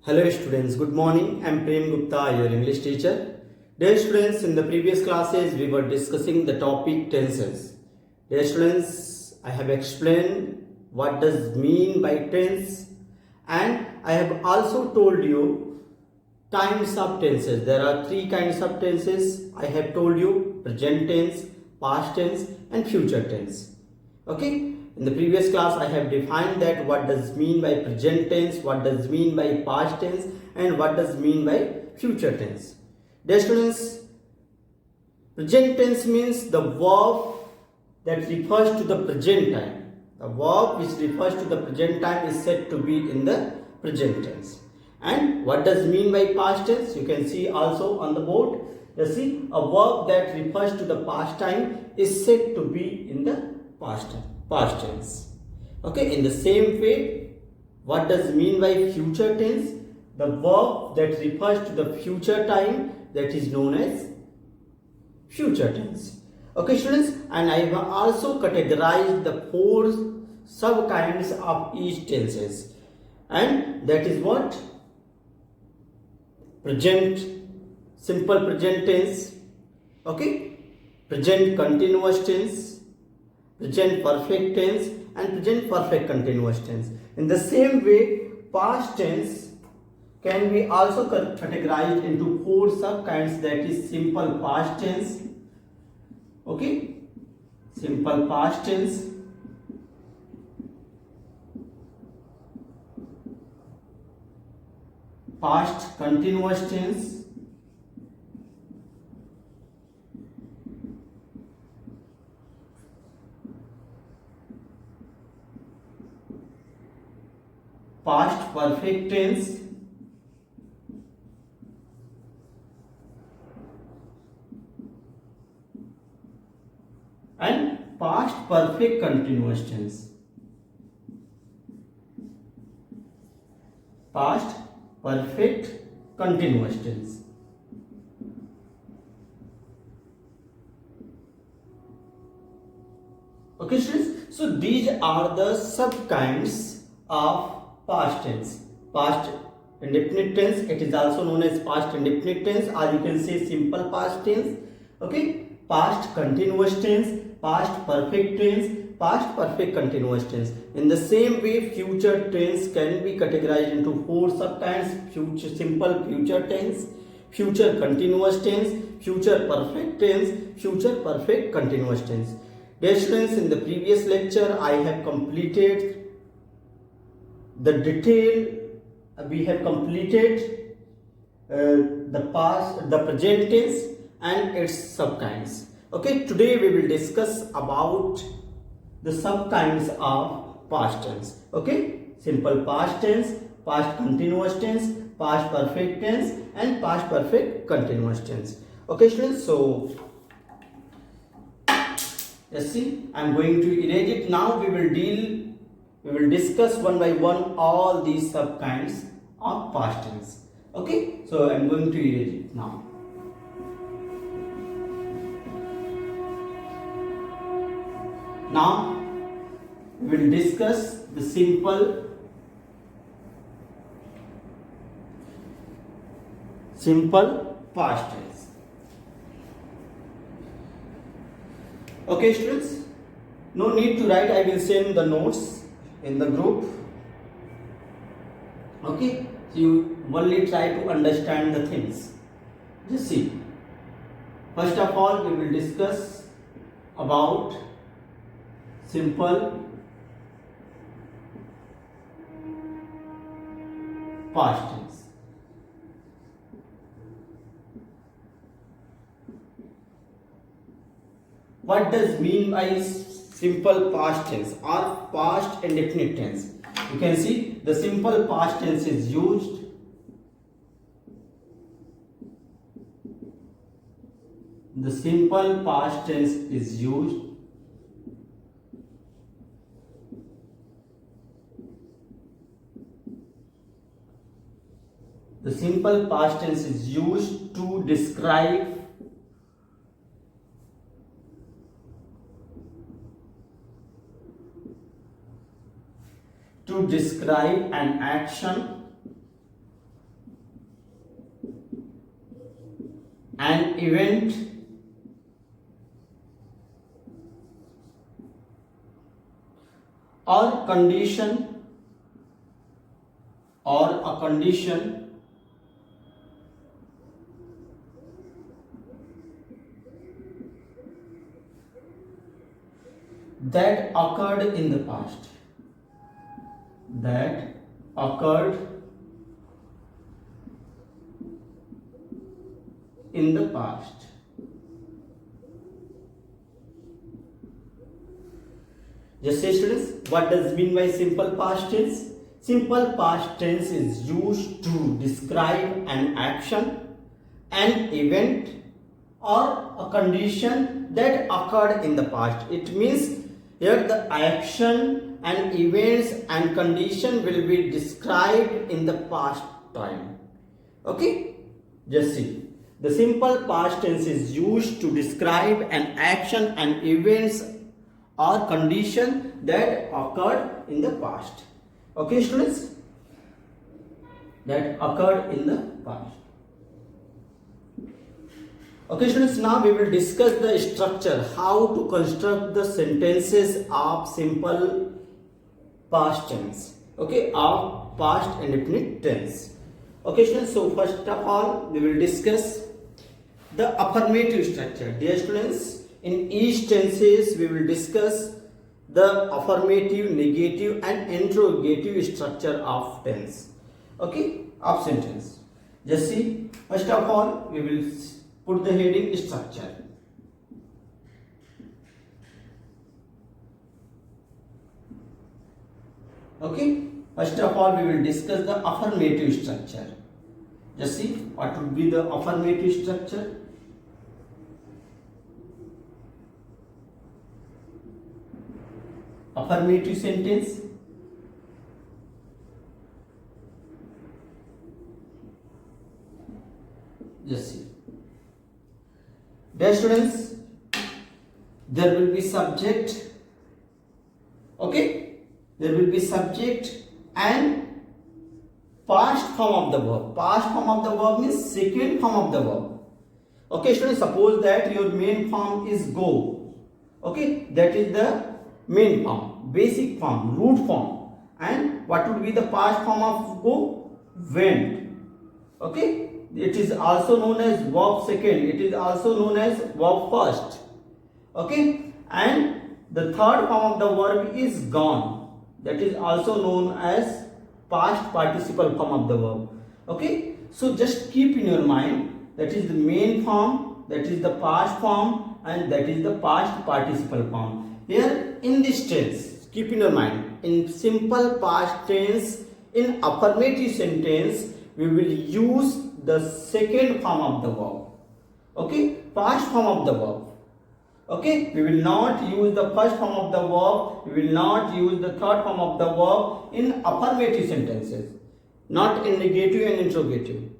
Hello students, good morning. I am Prem Gupta, your English teacher. Dear students, in the previous classes we were discussing the topic tenses. Dear students, I have explained what does mean by tense, and I have also told you kinds of tenses. There are three kinds of tenses. I have told you present tense, past tense and future tense. Okay, in the previous class I have defined that what does mean by present tense, what does mean by past tense and what does mean by future tense. Dear students, present tense means the verb that refers to the present time. The verb which refers to the present time is said to be in the present tense. And what does mean by past tense? You can see also on the board. You see, a verb that refers to the past time is said to be in the past tense. Okay, in the same way, what does mean by future tense? The verb that refers to the future time, that is known as future tense. Okay students, and I have also categorized the four sub kinds of each tenses, and that is what? Present simple present tense, okay, present continuous tense, present perfect tense and present perfect continuous tense. In the same way, past tense can be also categorized into four sub kinds, that is simple past tense, okay, simple past tense, past continuous tense, past perfect tense, and past perfect continuous tense. Past perfect continuous tense. Okay students, so these are the sub kinds of past tense. Past indefinite tense, it is also known as past indefinite tense, or you can say simple past tense. Okay, past continuous tense, past perfect tense, past perfect continuous tense. In the same way, future tense can be categorized into four sub kinds: future simple future tense, future continuous tense, future perfect tense, future perfect continuous tense. Dear students, in the previous lecture I have completed the detail, we have completed the present tense and its sub kinds. Okay, today we will discuss about the sub kinds of past tense. Okay, simple past tense, past continuous tense, past perfect tense and past perfect continuous tense. Okay students, so let's see, I am going to erase it now. We will discuss one by one all these sub kinds of past tense. Okay, so I am going to erase it now. Now we will discuss the simple past tense. Okay students, no need to write, I will send the notes in the group. Okay, so you only try to understand the things. Just see, first of all we will discuss about simple past tense. What does mean by simple past tense or past indefinite tense? You can see the simple past tense is used the simple past tense is used the simple past tense is used to describe to describe an action an event or condition that occurred in the past, that occurred in the past. Just say, students, what does mean by simple past tense? Simple past tense is used to describe an action, an event, or a condition that occurred in the past. It means here the action and events and condition will be described in the past time. Okay? Just see. The simple past tense is used to describe an action and events or condition that occurred in the past. Okay, students? That occurred in the past. Okay, students, now we will discuss the structure, how to construct the sentences of simple past tense. Okay, of past indefinite tense. Okay, students, so first of all, we will discuss the affirmative structure. Dear students, in each tenses, we will discuss the affirmative, negative and interrogative structure of tense. Okay, of sentence. Just see, first of all, we will put the heading structure. Okay, first of all, we will discuss the affirmative structure. Just see, what would be the affirmative structure? Affirmative sentence. Just see. Dear students, there will be subject. Okay, there will be subject and past form of the verb. Past form of the verb means second form of the verb. Okay, students, suppose that your main form is go. Okay, that is the main form, basic form, root form. And what would be the past form of go? Went. Okay, it is also known as verb second. It is also known as verb first. Okay, and the third form of the verb is gone. That is also known as past participle form of the verb. Okay, so just keep in your mind, that is the main form, that is the past form, and that is the past participle form. Here in this tense, keep in your mind, in simple past tense, in affirmative sentence, we will use the second form of the verb. Okay, past form of the verb. Okay, we will not use the first form of the verb, we will not use the third form of the verb in affirmative sentences, not in negative and interrogative.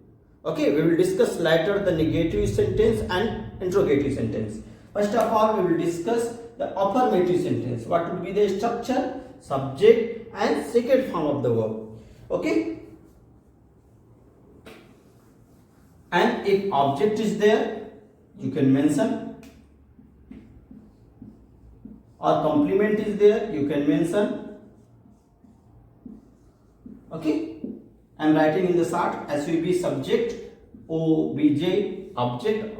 Okay, we will discuss later the negative sentence and interrogative sentence. First of all, we will discuss the affirmative sentence. What would be the structure, subject and second form of the verb. Okay, and if object is there, you can mention, or complement is there, you can mention. Okay, I am writing in the chart SVB subject, OBJ object,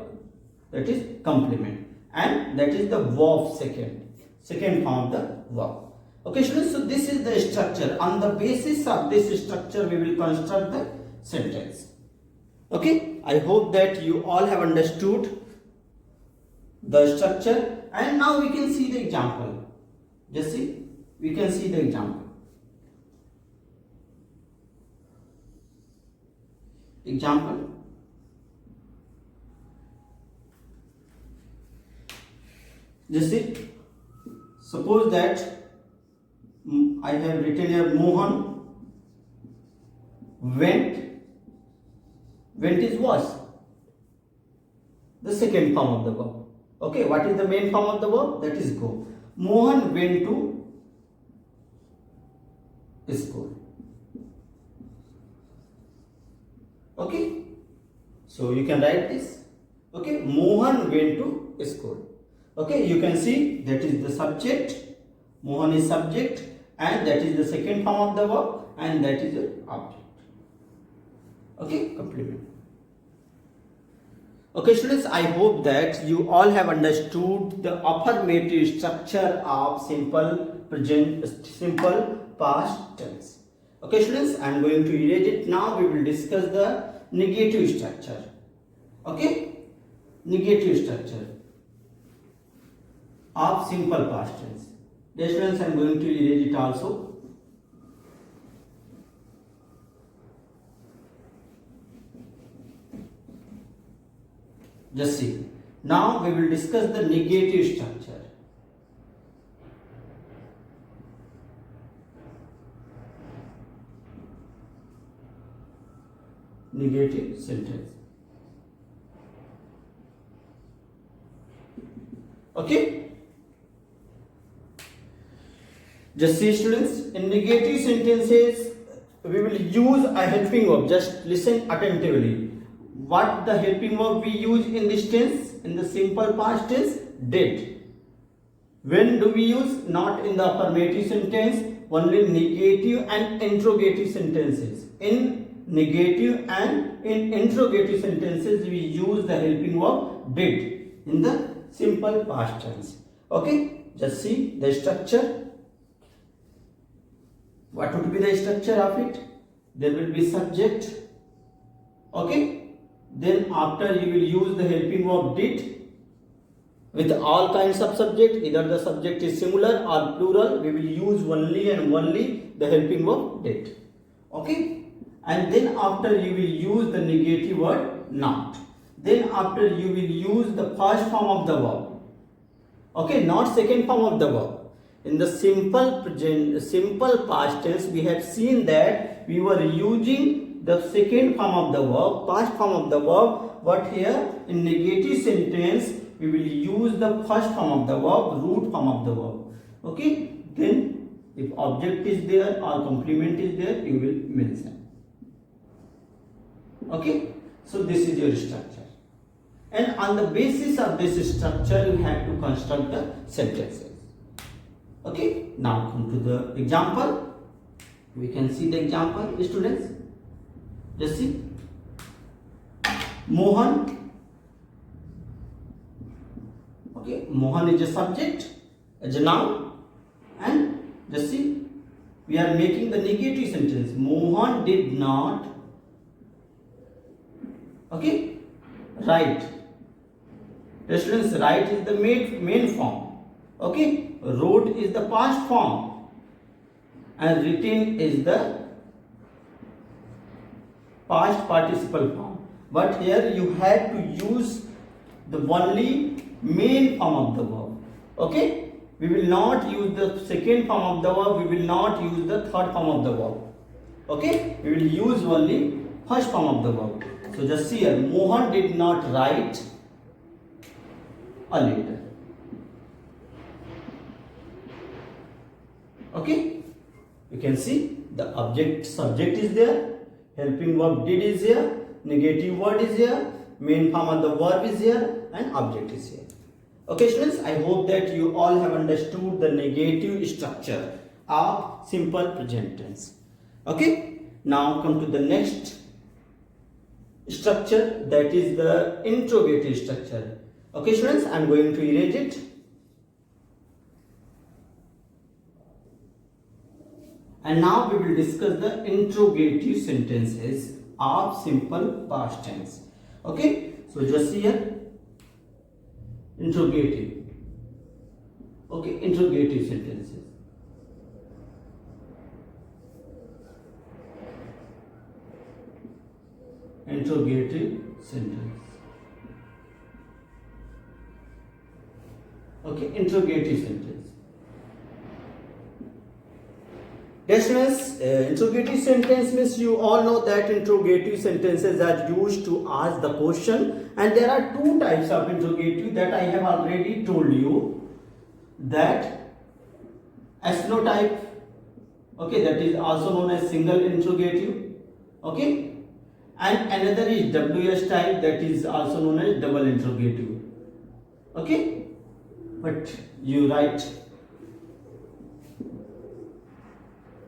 that is complement, and that is the verb second form of the verb. Okay, students, so this is the structure. On the basis of this structure, we will construct the sentence. Okay, I hope that you all have understood the structure, and now we can see the example. Just see, we can see the example. Just see, suppose that I have written here Mohan went. Went is was the second form of the verb. Okay, what is the main form of the verb? That is go. Mohan went to school. Okay, so you can write this. Okay, Mohan went to school. Okay, you can see that is the subject. Mohan is subject, and that is the second form of the verb, and that is the object. Okay, complement. Okay, students, I hope that you all have understood the affirmative structure of simple past tense. Okay, students, I am going to erase it now. We will discuss the negative structure. Okay, negative structure of simple past tense. Dear students, I am going to erase it also. Just see. Now we will discuss the negative structure. Negative sentence. Okay? Just see, students, in negative sentences we will use a helping verb. Just listen attentively. What the helping verb we use in this tense? In the simple past tense, did. When do we use? Not in the affirmative sentence, only negative and interrogative sentences. In negative and in interrogative sentences, we use the helping verb did in the simple past tense. Okay, just see the structure. What would be the structure of it? There will be subject. Okay. Then after you will use the helping verb did with all kinds of subject. Either the subject is singular or plural, we will use only and only the helping verb did. Okay, and then after you will use the negative word not. Then after you will use the first form of the verb. Okay, not second form of the verb. In the simple past tense, we have seen that we were using the second form of the verb, past form of the verb, but here in negative sentence we will use the first form of the verb, root form of the verb. Okay, then if object is there or complement is there, you will mention. Okay, so this is your structure, and on the basis of this structure you have to construct the sentences. Okay, now come to the example. We can see the example, students. Just see. Mohan. Okay, Mohan is a subject, as a noun, and just see, we are making the negative sentence. Mohan did not. Okay, write. Students, write is the main form. Okay, wrote is the past form, and written is the past participle form. But here you have to use the only main form of the verb. Okay, we will not use the second form of the verb, we will not use the third form of the verb. Okay, we will use only first form of the verb. So just see here, Mohan did not write a letter. Okay, you can see the object, subject is there, helping verb did is here, negative word is here, main form of the verb is here, and object is here. Okay, students, I hope that you all have understood the negative structure of simple present tense. Okay, now come to the next structure, that is the interrogative structure. Okay, students, I am going to erase it. And now we will discuss the interrogative sentences of simple past tense. Okay, so just see here, interrogative. Okay, interrogative sentences. Interrogative sentence. Okay, interrogative sentence. Yes, interrogative sentence means you all know that interrogative sentences are used to ask the question, and there are two types of interrogative that I have already told you. That SNO type, okay, that is also known as single interrogative, okay, and another is WS type, that is also known as double interrogative. Okay, but you write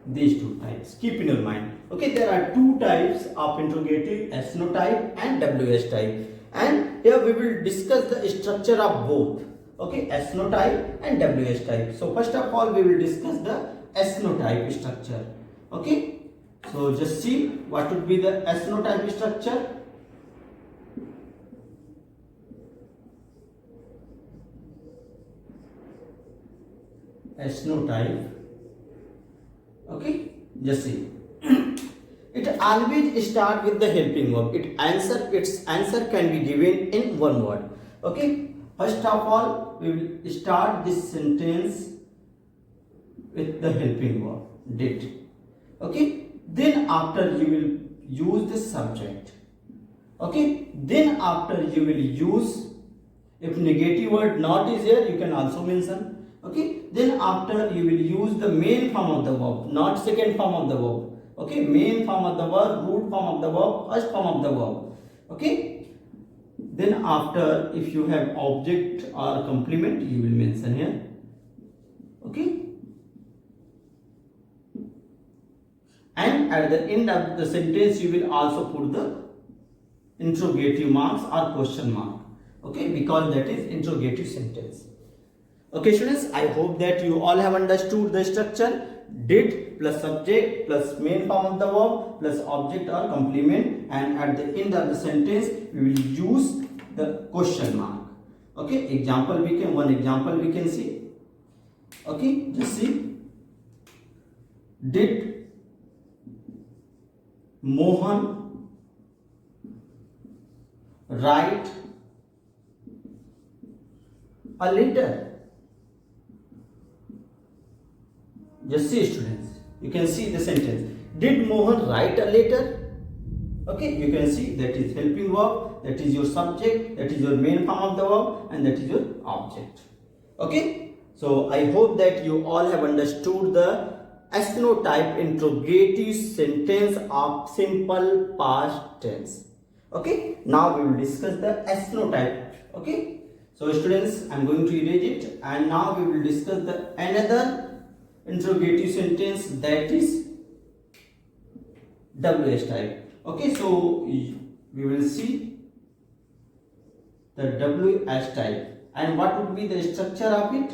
these two types, keep in your mind. Okay, there are two types of interrogative, SNO type and WS type, and here we will discuss the structure of both. Okay, SNO type and WS type. So first of all we will discuss the SNO type structure. Okay, so just see what would be the SNO type structure. SNO type. Okay, just see. It always start with the helping verb. Its answer can be given in one word. Okay, first of all we will start this sentence with the helping verb did. Okay, then after you will use the subject. Okay, then after you will use, if negative word not is here, you can also mention. Okay, then after you will use the main form of the verb, not second form of the verb. Okay, main form of the verb, root form of the verb, first form of the verb. Okay, then after if you have object or complement, you will mention here. Okay, and at the end of the sentence you will also put the interrogative marks or question mark. Okay, because that is interrogative sentence. Okay students, I hope that you all have understood the structure. Did plus subject plus main form of the verb plus object or complement, and at the end of the sentence we will use the question mark. Okay, one example we can see. Okay, just see. Did Mohan write a letter? Just see students, you can see the sentence. Did Mohan write a letter? Okay, you can see that is helping verb, that is your subject, that is your main form of the verb, and that is your object. Okay, so I hope that you all have understood the SNO type interrogative sentence of simple past tense. Okay, now we will discuss the SNO type. Okay, so students, I am going to erase it, and now we will discuss the another interrogative sentence, that is WS type. Okay, so we will see the WS type and what would be the structure of it.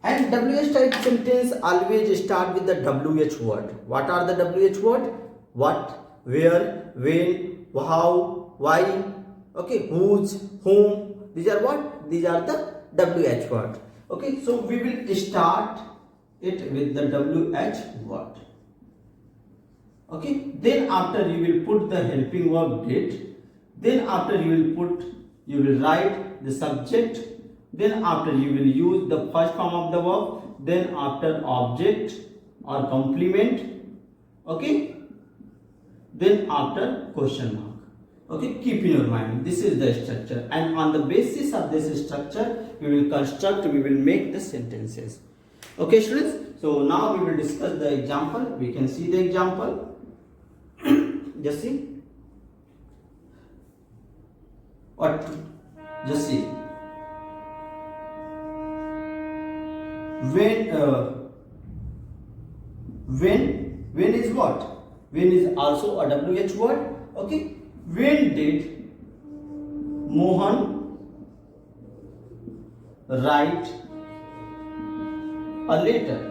And WS type sentence always start with the WH word. What are the WH word? What, where, when, how, why, okay, whose, whom. These are what? These are the WH word. Okay, so we will start it with the WH word. Okay, then after you will put the helping verb did, then after you will write the subject, then after you will use the first form of the verb, then after object or complement, okay, then after question mark. Okay, keep in your mind, this is the structure, and on the basis of this structure we will make the sentences. Okay students, so now we will discuss the example. We can see the example. Just see what, just see. When is what? When is also a WH word. Okay, when did Mohan write a letter?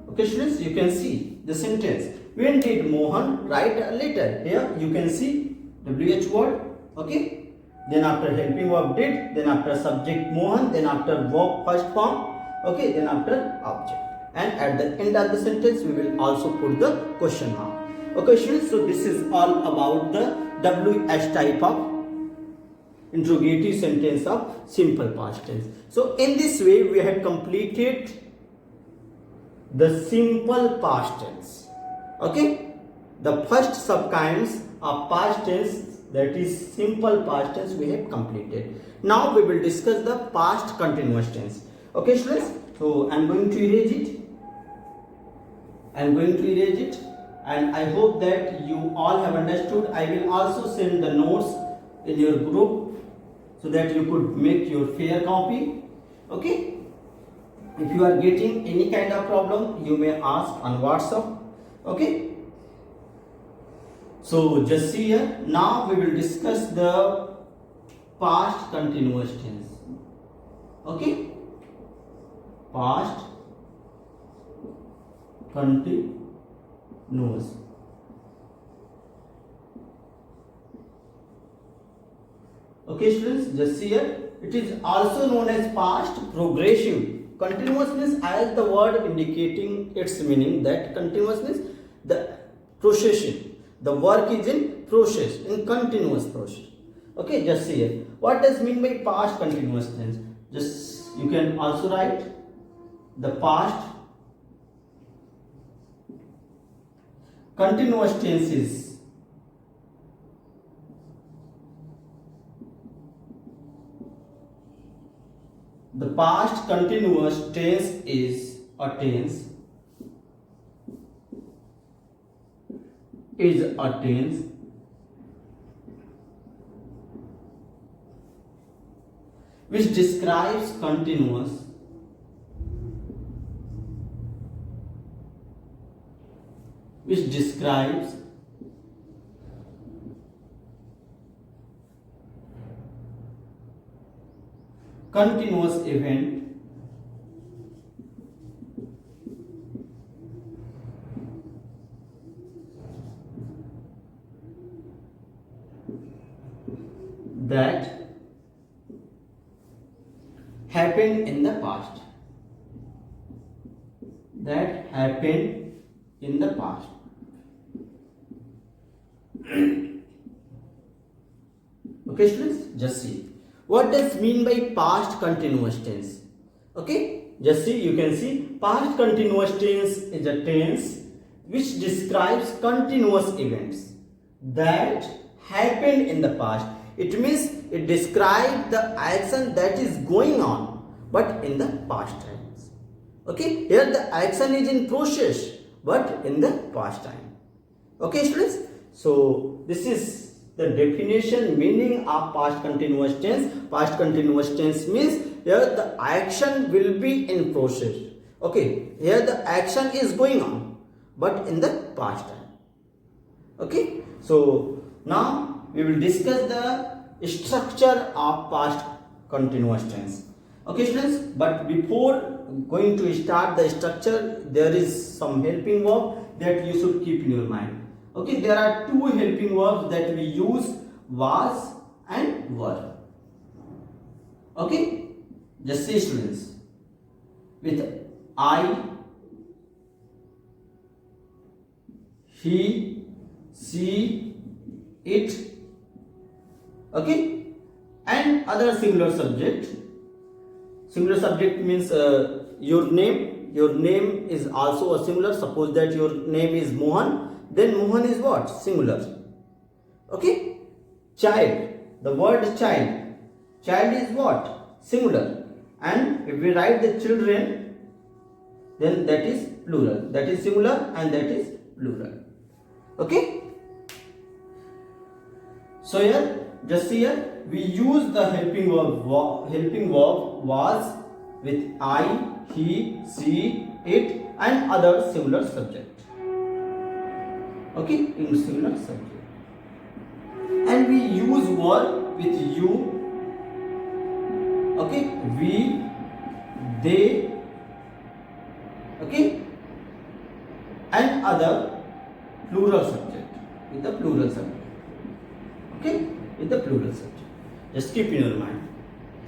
Okay students, you can see the sentence. When did Mohan write a letter? Here you can see WH word. Okay, then after helping verb did, then after subject Mohan, then after verb first form, okay, then after object, and at the end of the sentence we will also put the question mark. Okay students, so this is all about the WH type of interrogative sentence of simple past tense. So in this way we have completed the simple past tense. Okay, the first subkinds of past tense, that is simple past tense, we have completed. Now we will discuss the past continuous tense. Okay students, so I am going to erase it. I am going to erase it, and I hope that you all have understood. I will also send the notes in your group so that you could make your fair copy. Okay. If you are getting any kind of problem, you may ask on WhatsApp. Okay. So just see here. Now we will discuss the past continuous tense. Okay. Past continuous. Okay, students, just see here. It is also known as past progressive. Continuous means, as the word indicating its meaning, that continuous means the procession. The work is in process, in continuous process. Okay, just see here. What does mean by past continuous tense? Just you can also write the past continuous tense is the past continuous tense is a tense which describes continuous event that happened in the past. Okay, students, just see. What does mean by past continuous tense? Okay, just see, you can see past continuous tense is a tense which describes continuous events that happened in the past. It means it describes the action that is going on but in the past times. Okay, here the action is in process but in the past time. Okay, students, so this is the definition meaning of past continuous tense. Past continuous tense means here the action will be in process. Okay, here the action is going on but in the past time. Okay, so now we will discuss the structure of past continuous tense. Okay, students, but before going to start the structure, there is some helping verb that you should keep in your mind. Okay, there are two helping verbs that we use, was and were. Okay, just see, students, with I, he, she, it, okay, and other singular subject. Singular subject means your name. Your name is also a singular. Suppose that your name is Mohan, then Mohan is what? Singular. Okay. Child. The word child. Child is what? Singular. And if we write the children, then that is plural. That is singular and that is plural. Okay. So here, just here, we use the helping verb was with I, he, she, it, and other singular subject. Okay, in singular subject. And we use were with you. Okay, we, they, okay, and other plural subject, with the plural subject. Okay, with the plural subject. Just keep in your mind.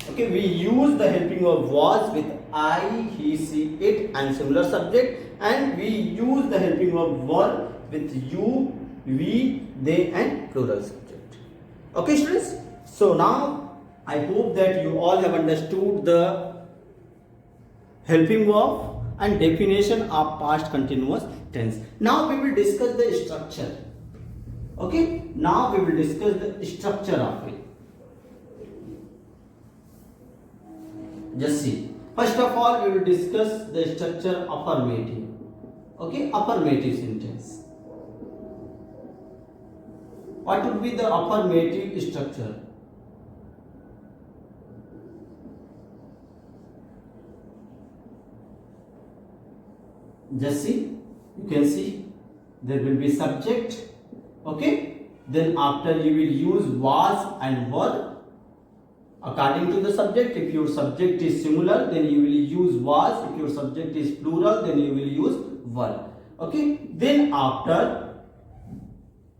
Okay, we use the helping verb was with I, he, she, it, and similar subject, and we use the helping verb were with you, we, they, and plural subject. Okay, students. So now I hope that you all have understood the helping verb and definition of past continuous tense. Now we will discuss the structure. Okay, now we will discuss the structure of it. Just see. First of all, we will discuss the structure affirmative. Okay, affirmative sentence. What would be the affirmative structure? Just see, you can see there will be subject, okay, then after you will use was and were according to the subject. If your subject is singular, then you will use was. If your subject is plural, then you will use were. Okay, then after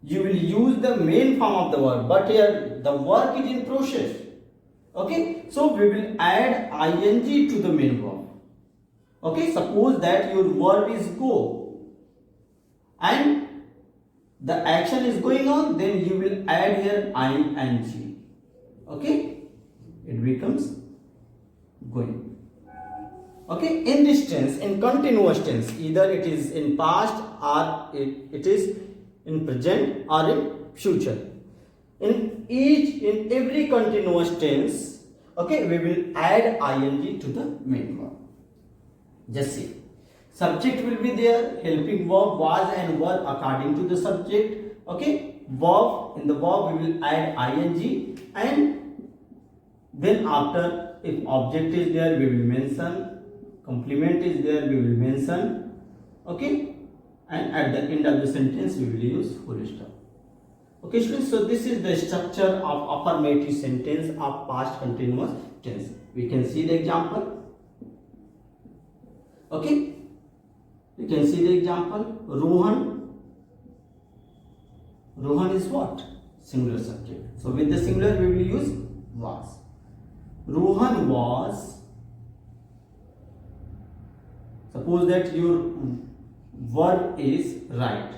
you will use the main form of the verb, but here the work is in process. Okay, so we will add ing to the main verb. Okay, suppose that your verb is go and the action is going on, then you will add here ing. Okay, it becomes going. Okay, in this tense, in continuous tense, either it is in past or it is in present or in future. In every continuous tense, okay, we will add ing to the main verb. Just see, subject will be there, helping verb was and were according to the subject. Okay, verb, in the verb we will add ing, and then after, if object is there, we will mention, complement is there, we will mention, okay, and at the end of the sentence we will use full stop. Okay students, so this is the structure of affirmative sentence of past continuous tense. We can see the example. Okay, you can see the example. Rohan is what? Singular subject. So with the singular we will use was. Rohan was. Suppose that your verb is right.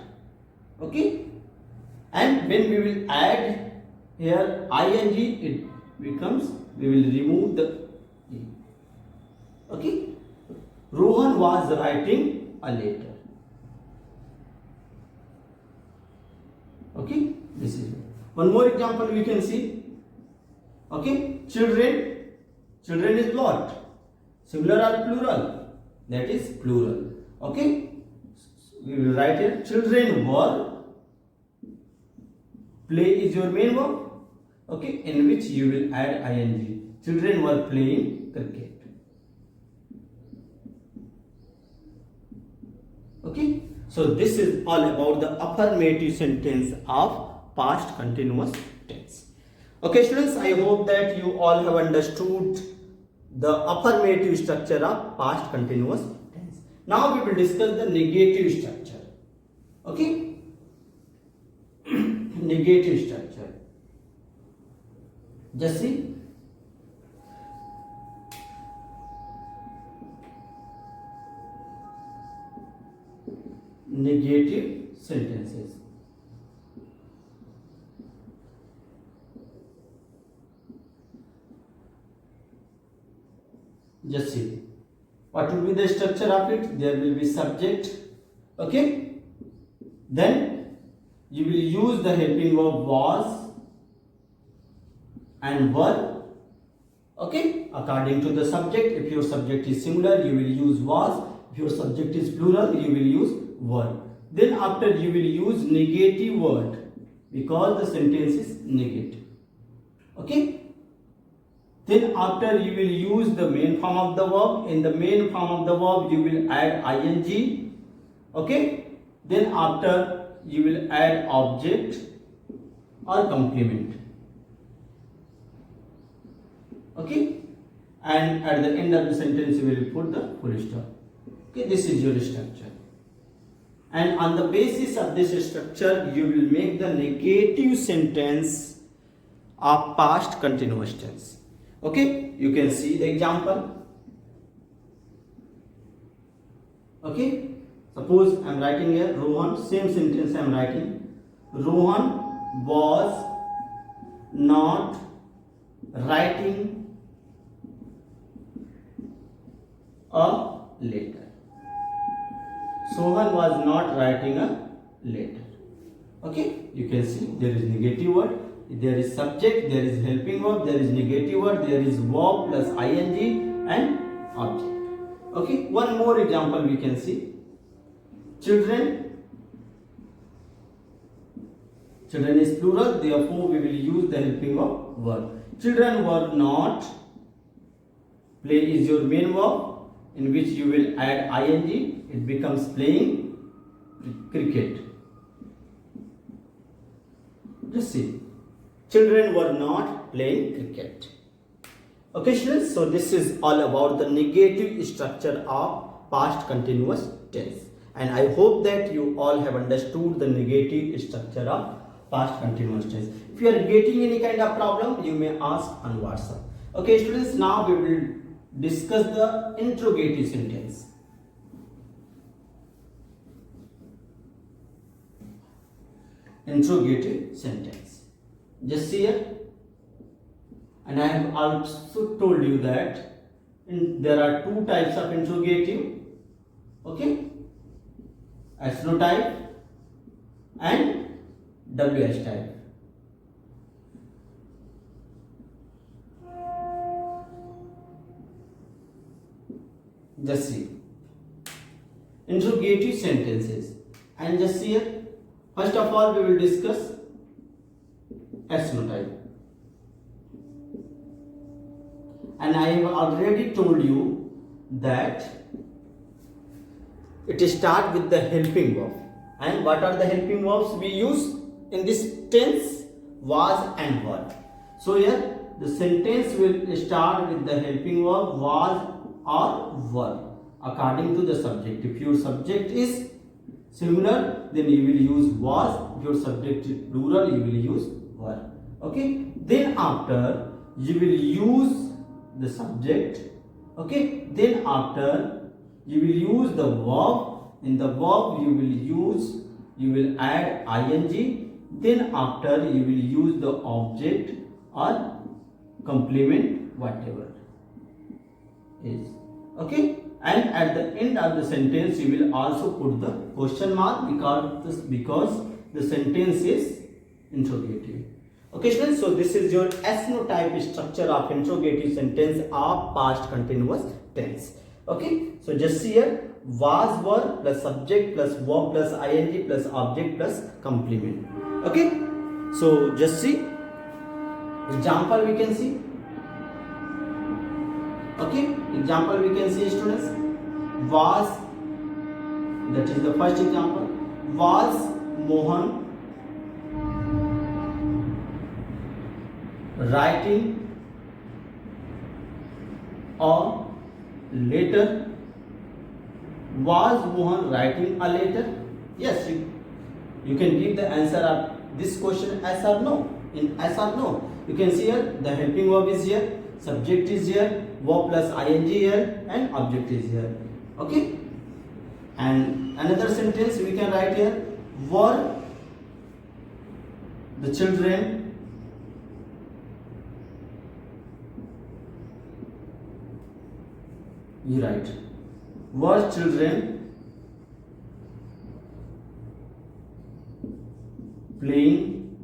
Okay, and when we will add here ing, it becomes, we will remove the e. Okay, Rohan was writing a letter. Okay, this is one more example we can see. Okay, children is what? Singular or plural? That is plural. Okay, we will write here children were, play is your main verb, okay, in which you will add ing. Children were playing cricket. Okay, so this is all about the affirmative sentence of past continuous tense. Okay students, I hope that you all have understood the affirmative structure of past continuous tense. Now we will discuss the negative structure. Okay, negative structure. Just see, negative sentences. Just see, what will be the structure of it? There will be subject, okay, then you will use the helping verb was and were, okay, according to the subject. If your subject is singular, you will use was. If your subject is plural, you will use were. Then after you will use negative word because the sentence is negative. Okay, then after you will use the main form of the verb. In the main form of the verb you will add ing. Okay, then after you will add object or complement. Okay, and at the end of the sentence you will put the full stop. Okay, this is your structure, and on the basis of this structure you will make the negative sentence of past continuous tense. Okay, you can see the example. Okay, suppose I am writing here Rohan, same sentence I am writing. Rohan was not writing a letter. Sohan was not writing a letter. Okay, you can see there is negative word, there is subject, there is helping verb, there is negative word, there is verb plus ing and object. Okay, one more example we can see. Children. Children is plural, therefore we will use the helping of verb. Children were not. Play is your main verb, in which you will add ing. It becomes playing cricket. Just see. Children were not playing cricket. Okay, students. So this is all about the negative structure of past continuous tense. And I hope that you all have understood the negative structure of past continuous tense. If you are getting any kind of problem, you may ask on WhatsApp. Okay, students. Now we will discuss the interrogative sentence. Interrogative sentence. Just here, and I have also told you that there are two types of interrogative. Okay, SNO type and WH type. Just see interrogative sentences, and just here, first of all we will discuss SNO type. And I have already told you that it starts with the helping verb. And what are the helping verbs we use in this tense? Was and were. So here the sentence will start with the helping verb was or were according to the subject. If your subject is singular, then you will use was. If your subject is plural, you will use were. Okay, then after you will use the subject. Okay, then after you will use the verb. In the verb you will add ing. Then after you will use the object or complement, whatever is. Okay, and at the end of the sentence you will also put the question mark because the sentence is interrogative. Okay, students, so this is your SNO type structure of interrogative sentence of past continuous tense. Okay, so just see here, was, were plus subject plus verb plus ing plus object plus complement. Okay, so just see example we can see. Okay, example we can see, students. Was, that is the first example. Was Mohan writing a letter? Was Mohan writing a letter? Yes, you can give the answer of this question as or no. In as or no, you can see here the helping verb is here, subject is here, verb plus ing here, and object is here. Okay, and another sentence we can write here, were the children you write, were children playing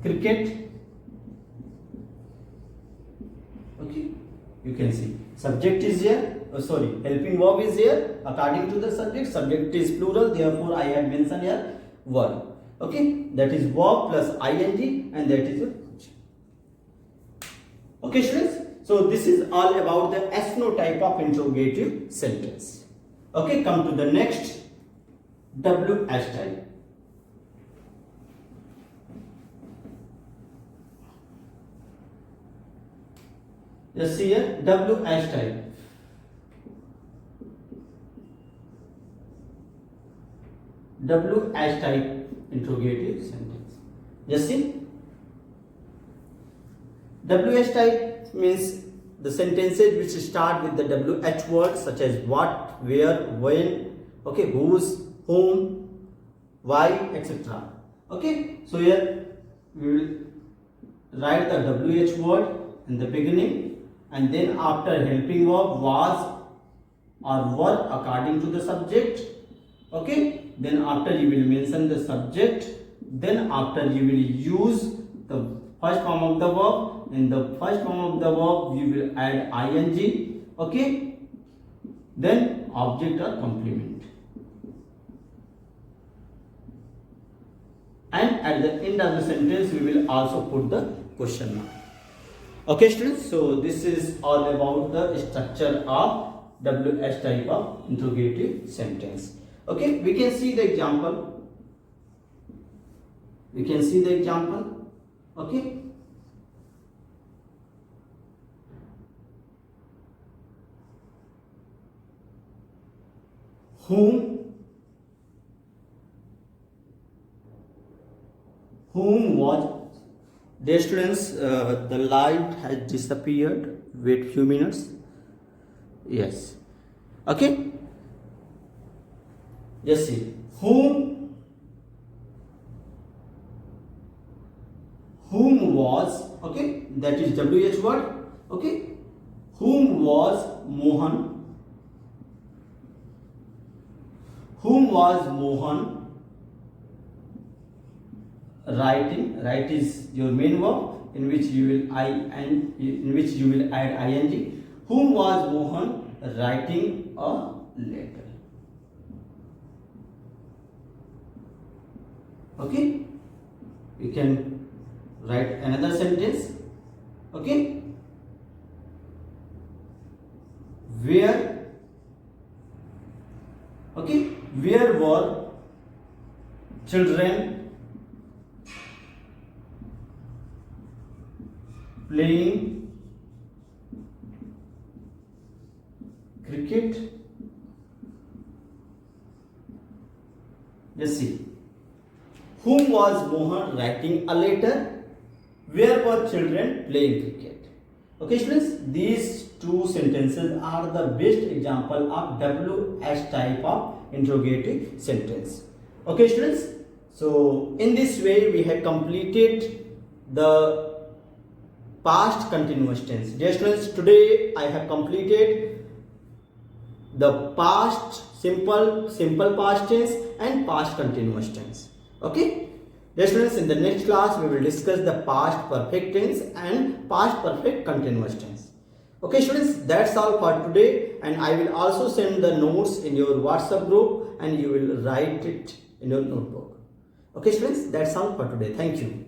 cricket? Okay, you can see subject is here, helping verb is here according to the subject. Subject is plural, therefore I have mentioned here were. Okay, that is verb plus ing, and that is your. Okay, students, so this is all about the SNO type of interrogative sentence. Okay, come to the next, WH type. Just see here, WH type. WH type interrogative sentence. Just see. WH type means the sentences which start with the WH word, such as what, where, when, okay, whose, whom, why, etc. Okay, so here we will write the WH word in the beginning, and then after helping verb was or were according to the subject. Okay, then after you will mention the subject, then after you will use the first form of the verb. In the first form of the verb you will add ing. Okay, then object or complement, and at the end of the sentence we will also put the question mark. Okay students, so this is all about the structure of WH type of interrogative sentence. Okay, we can see the example. Okay, whom was, dear students, the light has disappeared. Wait few minutes. Yes. Okay. Just see. Whom was, okay, that is WH word. Okay. Whom was Mohan? Writing. Write is your main verb in which you will add ing. Whom was Mohan writing a letter? Okay, we can write another sentence. Okay, where were children playing cricket? Just see. Whom was Mohan writing a letter? Where were children playing cricket? Okay students, these two sentences are the best example of WH type of interrogative sentence. Okay students, so in this way we have completed the past continuous tense. Dear students, today I have completed the past simple past tense and past continuous tense. Okay, dear students, in the next class we will discuss the past perfect tense and past perfect continuous tense. Okay students, that's all for today, and I will also send the notes in your WhatsApp group and you will write it in your notebook. Okay students, that's all for today. Thank you.